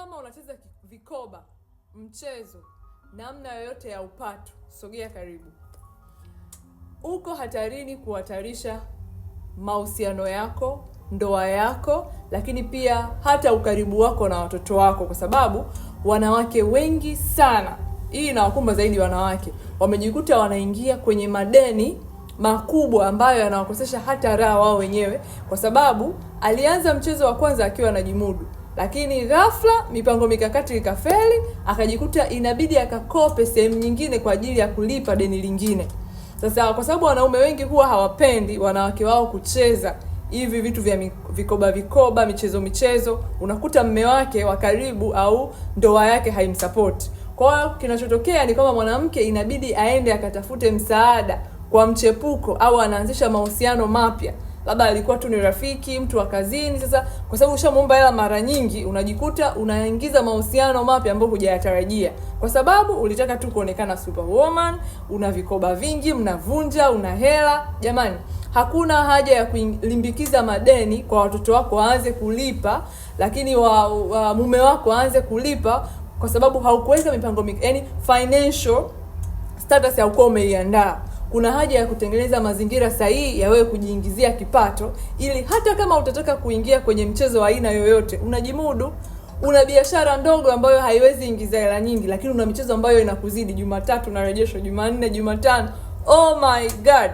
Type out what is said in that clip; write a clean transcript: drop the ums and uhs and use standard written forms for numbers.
kama unacheza vikoba, mchezo, namna yoyote ya upato, sogea karibu. Uko hatarini kuhatarisha mahusiano yako, ndoa yako, lakini pia hata ukaribu wako na watoto wako, kwa sababu wanawake wengi sana, hii inawakumba zaidi wanawake, wamejikuta wanaingia kwenye madeni makubwa ambayo yanawakosesha hata raha wao wenyewe, kwa sababu alianza mchezo wa kwanza akiwa anajimudu, lakini ghafla mipango mikakati ikafeli, akajikuta inabidi akakope sehemu nyingine kwa ajili ya kulipa deni lingine. Sasa kwa sababu wanaume wengi huwa hawapendi wanawake wao kucheza hivi vitu vya vikoba, michezo, unakuta mme wake wa karibu au ndoa yake haimsupport. Kwa hiyo kinachotokea ni kama mwanamke inabidi aende akatafute msaada kwa mchepuko, au anaanzisha mahusiano mapya. Labda alikuwa tu ni rafiki, mtu wa kazini. Sasa kwa sababu ushamuomba hela mara nyingi, unajikuta unaingiza mahusiano mapya ambayo hujayatarajia, kwa sababu ulitaka tu kuonekana superwoman, una vikoba vingi, mnavunja, una hela. Jamani, hakuna haja ya kulimbikiza madeni kwa watoto wako waanze kulipa, lakini wa mume wako waanze kulipa, kwa sababu haukuweka mipango yani financial status ya ukoo umeiandaa. Kuna haja ya kutengeneza mazingira sahihi ya wewe kujiingizia kipato, ili hata kama utataka kuingia kwenye mchezo wa aina yoyote, unajimudu. Una biashara ndogo ambayo haiwezi ingiza hela nyingi, lakini una michezo ambayo inakuzidi. Jumatatu na rejesho, Jumanne, Jumatano. Oh my God!